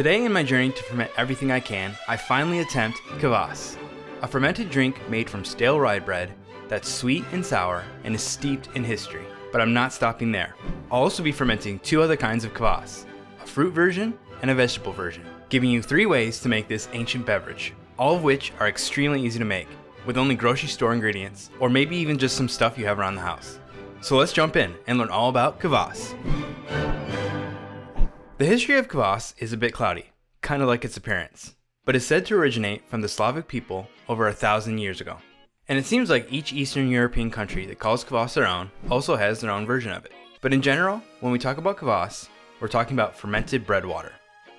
Today in my journey to ferment everything I can, I finally attempt Kvass, a fermented drink made from stale rye bread that's sweet and sour and is steeped in history. But I'm not stopping there. I'll also be fermenting two other kinds of Kvass, a fruit version and a vegetable version, giving you 3 ways to make this ancient beverage, all of which are extremely easy to make, with only grocery store ingredients, or maybe even just some stuff you have around the house. So let's jump in and learn all about Kvass. The history of Kvass is a bit cloudy, kind of like its appearance, but is said to originate from the Slavic people over 1,000 years ago. And it seems like each Eastern European country that calls Kvass their own also has their own version of it. But in general, when we talk about Kvass, we're talking about fermented bread water,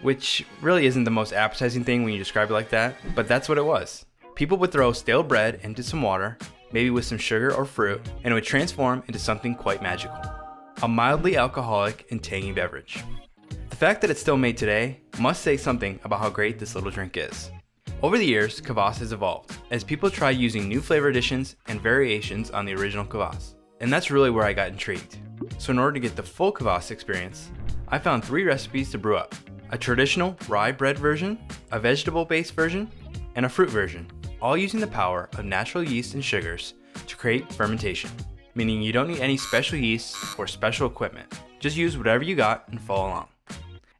which really isn't the most appetizing thing when you describe it like that, but that's what it was. People would throw stale bread into some water, maybe with some sugar or fruit, and it would transform into something quite magical. A mildly alcoholic and tangy beverage. The fact that it's still made today must say something about how great this little drink is. Over the years, Kvass has evolved, as people try using new flavor additions and variations on the original Kvass. And that's really where I got intrigued. So in order to get the full Kvass experience, I found 3 recipes to brew up. A traditional rye bread version, a vegetable-based version, and a fruit version, all using the power of natural yeast and sugars to create fermentation, meaning you don't need any special yeast or special equipment. Just use whatever you got and follow along.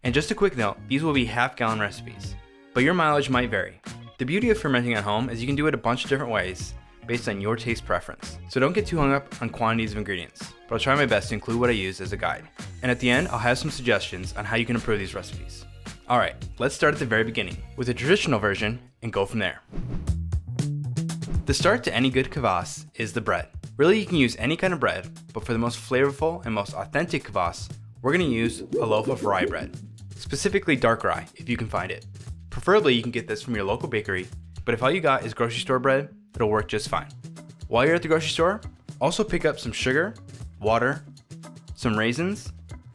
And just a quick note, these will be half-gallon recipes, but your mileage might vary. The beauty of fermenting at home is you can do it a bunch of different ways based on your taste preference, so don't get too hung up on quantities of ingredients, but I'll try my best to include what I use as a guide. And at the end, I'll have some suggestions on how you can improve these recipes. Alright, let's start at the very beginning with the traditional version and go from there. The start to any good Kvass is the bread. Really, you can use any kind of bread, but for the most flavorful and most authentic Kvass, we're going to use a loaf of rye bread, specifically dark rye if you can find it. Preferably you can get this from your local bakery, but if all you got is grocery store bread, it'll work just fine. While you're at the grocery store, also pick up some sugar, water, some raisins,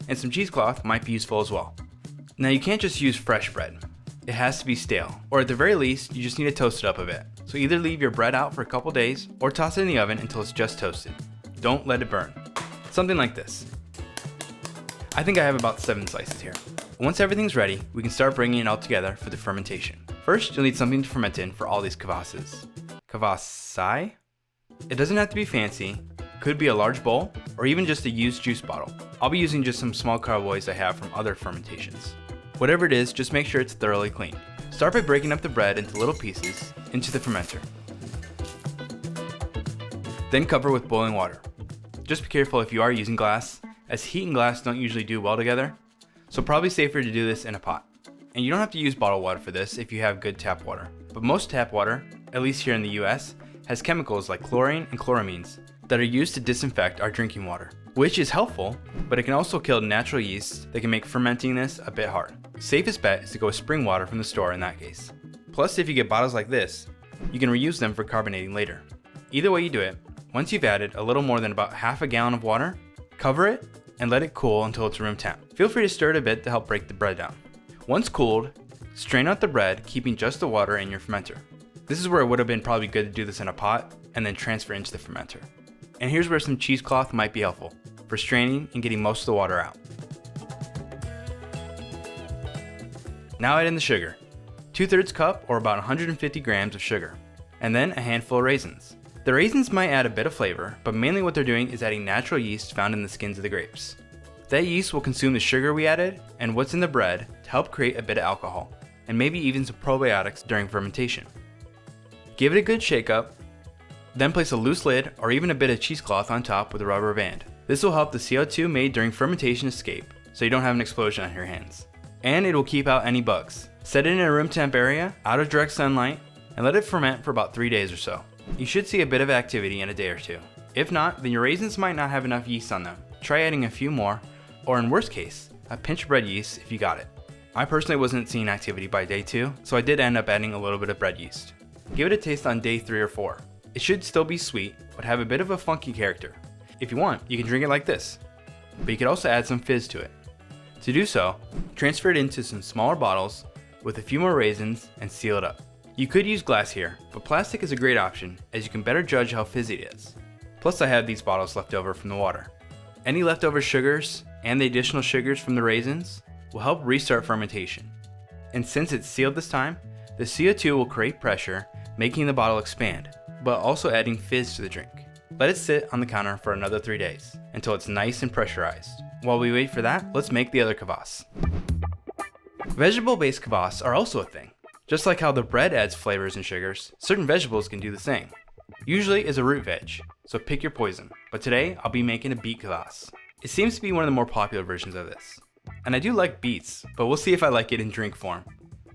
and some cheesecloth might be useful as well. Now you can't just use fresh bread. It has to be stale, or at the very least, you just need to toast it up a bit. So either leave your bread out for a couple days, or toss it in the oven until it's just toasted. Don't let it burn. Something like this. I think I have about 7 slices here. Once everything's ready, we can start bringing it all together for the fermentation. First, you'll need something to ferment in for all these Kvasses. Kvassai? It doesn't have to be fancy. Could be a large bowl, or even just a used juice bottle. I'll be using just some small carboys I have from other fermentations. Whatever it is, just make sure it's thoroughly clean. Start by breaking up the bread into little pieces into the fermenter. Then cover with boiling water. Just be careful if you are using glass, as heat and glass don't usually do well together, so probably safer to do this in a pot. And you don't have to use bottled water for this if you have good tap water. But most tap water, at least here in the US, has chemicals like chlorine and chloramines that are used to disinfect our drinking water, which is helpful, but it can also kill natural yeast that can make fermenting this a bit hard. Safest bet is to go with spring water from the store in that case. Plus, if you get bottles like this, you can reuse them for carbonating later. Either way you do it, once you've added a little more than about half a gallon of water, cover it and let it cool until it's room temp. Feel free to stir it a bit to help break the bread down. Once cooled, strain out the bread, keeping just the water in your fermenter. This is where it would have been probably good to do this in a pot and then transfer into the fermenter. And here's where some cheesecloth might be helpful for straining and getting most of the water out. Now add in the sugar. 2/3 cup or about 150 grams of sugar, and then a handful of raisins. The raisins might add a bit of flavor, but mainly what they're doing is adding natural yeast found in the skins of the grapes. That yeast will consume the sugar we added and what's in the bread to help create a bit of alcohol, and maybe even some probiotics during fermentation. Give it a good shake up, then place a loose lid or even a bit of cheesecloth on top with a rubber band. This will help the CO2 made during fermentation escape, so you don't have an explosion on your hands. And it will keep out any bugs. Set it in a room temp area, out of direct sunlight, and let it ferment for about 3 days or so. You should see a bit of activity in a day or 2. If not, then your raisins might not have enough yeast on them. Try adding a few more, or in worst case, a pinch of bread yeast if you got it. I personally wasn't seeing activity by day 2, so I did end up adding a little bit of bread yeast. Give it a taste on day 3 or 4. It should still be sweet, but have a bit of a funky character. If you want, you can drink it like this, but you could also add some fizz to it. To do so, transfer it into some smaller bottles with a few more raisins and seal it up. You could use glass here, but plastic is a great option as you can better judge how fizzy it is. Plus I have these bottles left over from the water. Any leftover sugars and the additional sugars from the raisins will help restart fermentation. And since it's sealed this time, the CO2 will create pressure, making the bottle expand, but also adding fizz to the drink. Let it sit on the counter for another 3 days, until it's nice and pressurized. While we wait for that, let's make the other kvass. Vegetable-based kvass are also a thing. Just like how the bread adds flavors and sugars, certain vegetables can do the same. Usually it's a root veg, so pick your poison. But today, I'll be making a beet kvass. It seems to be one of the more popular versions of this. And I do like beets, but we'll see if I like it in drink form.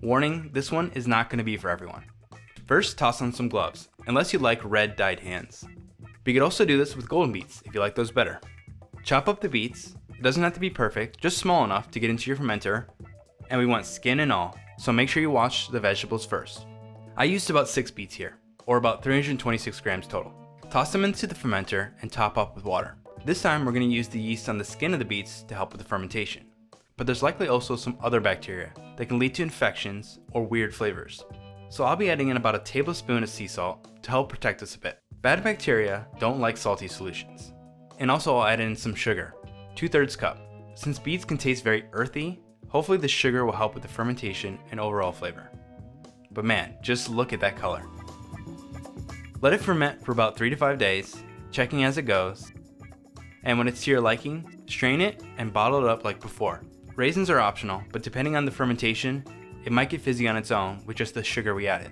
Warning, this one is not going to be for everyone. First, toss on some gloves, unless you like red dyed hands. But you could also do this with golden beets if you like those better. Chop up the beets. It doesn't have to be perfect, just small enough to get into your fermenter. And we want skin and all, so make sure you wash the vegetables first. I used about 6 beets here, or about 326 grams total. Toss them into the fermenter and top up with water. This time we're going to use the yeast on the skin of the beets to help with the fermentation. But there's likely also some other bacteria that can lead to infections or weird flavors. So I'll be adding in about a tablespoon of sea salt to help protect us a bit. Bad bacteria don't like salty solutions. And also I'll add in some sugar, 2/3 cup. Since beets can taste very earthy, hopefully the sugar will help with the fermentation and overall flavor. But man, just look at that color. Let it ferment for about 3 to 5 days, checking as it goes. And when it's to your liking, strain it and bottle it up like before. Raisins are optional, but depending on the fermentation, it might get fizzy on its own with just the sugar we added.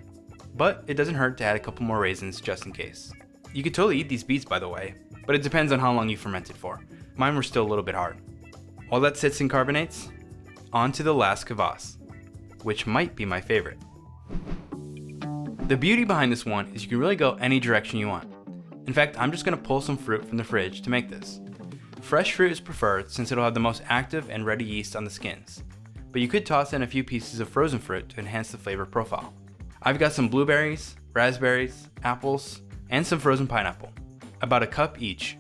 But it doesn't hurt to add a couple more raisins just in case. You could totally eat these beets, by the way, but it depends on how long you fermented for. Mine were still a little bit hard. While that sits and carbonates, on to the last kvass, which might be my favorite. The beauty behind this one is you can really go any direction you want. In fact, I'm just going to pull some fruit from the fridge to make this. Fresh fruit is preferred since it'll have the most active and ready yeast on the skins, but you could toss in a few pieces of frozen fruit to enhance the flavor profile. I've got some blueberries, raspberries, apples, and some frozen pineapple, about a cup each,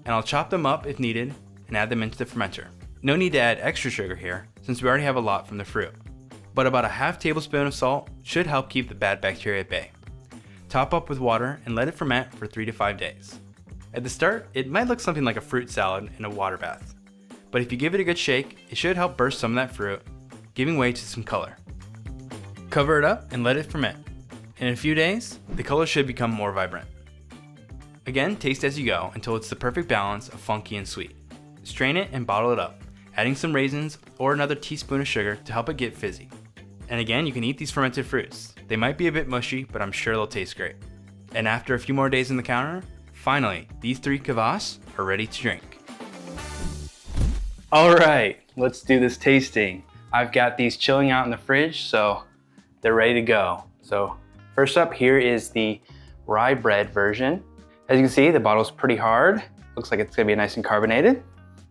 and I'll chop them up if needed and add them into the fermenter. No need to add extra sugar here since we already have a lot from the fruit, but about a half tablespoon of salt should help keep the bad bacteria at bay. Top up with water and let it ferment for 3 to 5 days. At the start, it might look something like a fruit salad in a water bath, but if you give it a good shake, it should help burst some of that fruit, giving way to some color. Cover it up and let it ferment. In a few days, the color should become more vibrant. Again, taste as you go until it's the perfect balance of funky and sweet. Strain it and bottle it up, adding some raisins or another teaspoon of sugar to help it get fizzy. And again, you can eat these fermented fruits. They might be a bit mushy, but I'm sure they'll taste great. And after a few more days in the counter, finally, these 3 kvass are ready to drink. All right, let's do this tasting. I've got these chilling out in the fridge, so they're ready to go. So first up here is the rye bread version. As you can see, the bottle's pretty hard. Looks like it's gonna be nice and carbonated.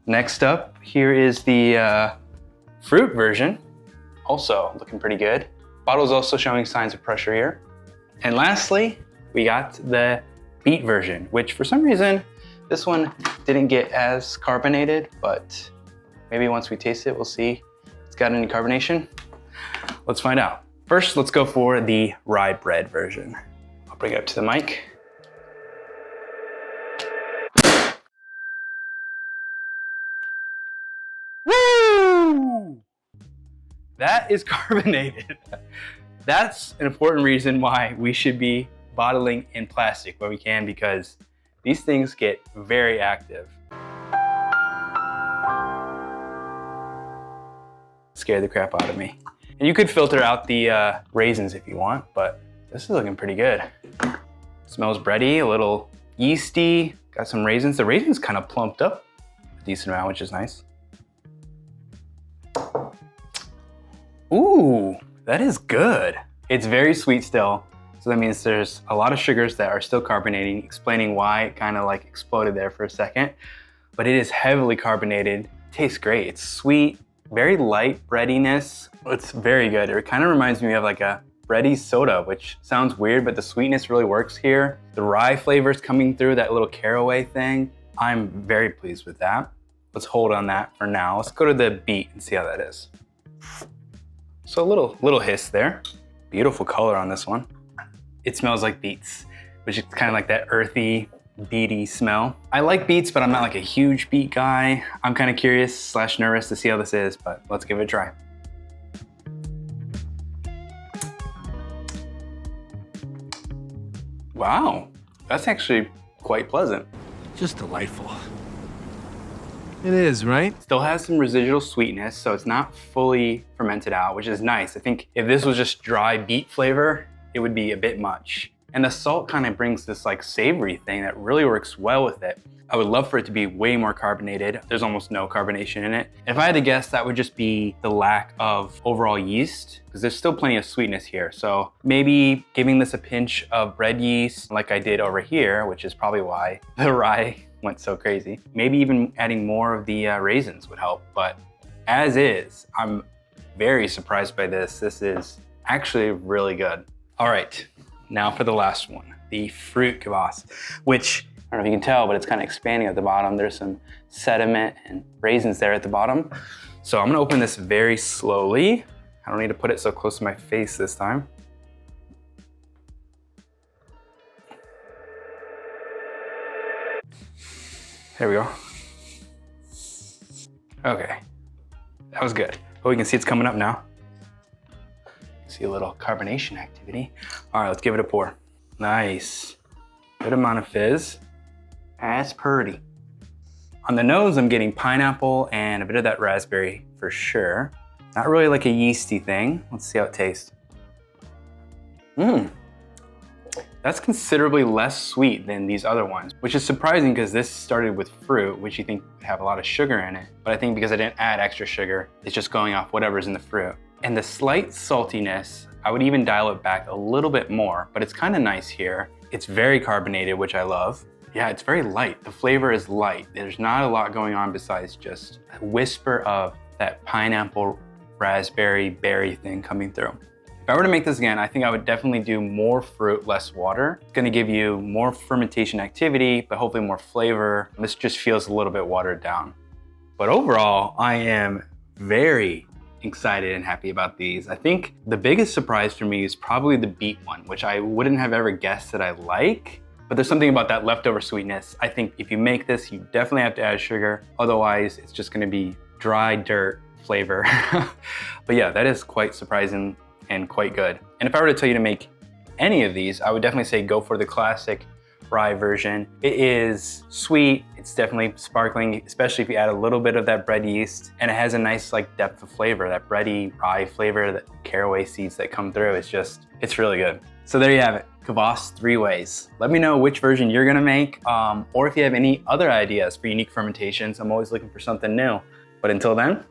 Next up, here is the fruit version. Also looking pretty good. Bottle's also showing signs of pressure here. And lastly, we got the beet version, which for some reason, this one didn't get as carbonated, but maybe once we taste it, we'll see if it's got any carbonation. Let's find out. First, let's go for the rye bread version. I'll bring it up to the mic. Woo! That is carbonated. That's an important reason why we should be bottling in plastic where we can, because these things get very active. Scared the crap out of me. And you could filter out the raisins if you want, but this is looking pretty good. Smells bready, a little yeasty. Got some raisins. The raisins kind of plumped up a decent amount, which is nice. Ooh, that is good. It's very sweet still. So that means there's a lot of sugars that are still carbonating, explaining why it kind of like exploded there for a second. But it is heavily carbonated. Tastes great. It's sweet, very light breadiness. It's very good. It kind of reminds me of like a bready soda, which sounds weird, but the sweetness really works here. The rye flavors coming through, that little caraway thing. I'm very pleased with that. Let's hold on that for now. Let's go to the beet and see how that is. So a little hiss there. Beautiful color on this one. It smells like beets, which is kind of like that earthy, beety smell. I like beets, but I'm not like a huge beet guy. I'm kind of curious / nervous to see how this is, but let's give it a try. Wow, that's actually quite pleasant. Just delightful. It is, right? Still has some residual sweetness, so it's not fully fermented out, which is nice. I think if this was just dry beet flavor, it would be a bit much. And the salt kind of brings this like savory thing that really works well with it. I would love for it to be way more carbonated. There's almost no carbonation in it. And if I had to guess, that would just be the lack of overall yeast, because there's still plenty of sweetness here. So maybe giving this a pinch of bread yeast like I did over here, which is probably why the rye went so crazy. Maybe even adding more of the raisins would help, but as is, I'm very surprised by this. This is actually really good. All right, now for the last one, the fruit kvass, which I don't know if you can tell, but it's kind of expanding at the bottom. There's some sediment and raisins there at the bottom. So I'm gonna open this very slowly. I don't need to put it so close to my face this time. There we go. Okay, that was good. Oh, you can see it's coming up now. See a little carbonation activity. All right, let's give it a pour. Nice, good amount of fizz. That's pretty. On the nose, I'm getting pineapple and a bit of that raspberry for sure. Not really like a yeasty thing. Let's see how it tastes. That's considerably less sweet than these other ones, which is surprising because this started with fruit, which you think would have a lot of sugar in it. But I think because I didn't add extra sugar, it's just going off whatever's in the fruit. And the slight saltiness, I would even dial it back a little bit more, but it's kind of nice here. It's very carbonated, which I love. Yeah, it's very light. The flavor is light. There's not a lot going on besides just a whisper of that pineapple, raspberry, berry thing coming through. If I were to make this again, I think I would definitely do more fruit, less water. It's gonna give you more fermentation activity, but hopefully more flavor. This just feels a little bit watered down. But overall, I am very excited and happy about these. I think the biggest surprise for me is probably the beet one, which I wouldn't have ever guessed that I like. But there's something about that leftover sweetness. I think if you make this, you definitely have to add sugar. Otherwise, it's just gonna be dry dirt flavor. But yeah, that is quite surprising and quite good. And if I were to tell you to make any of these, I would definitely say go for the classic rye version. It is sweet, it's definitely sparkling, especially if you add a little bit of that bread yeast, and it has a nice like depth of flavor, that bready rye flavor, that caraway seeds that come through. It's really good. So there you have it, kvass 3 ways. Let me know which version you're gonna make, or if you have any other ideas for unique fermentations. I'm always looking for something new. But until then,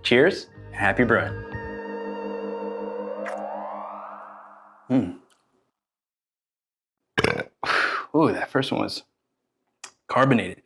cheers and happy brewing. Ooh, that first one was carbonated.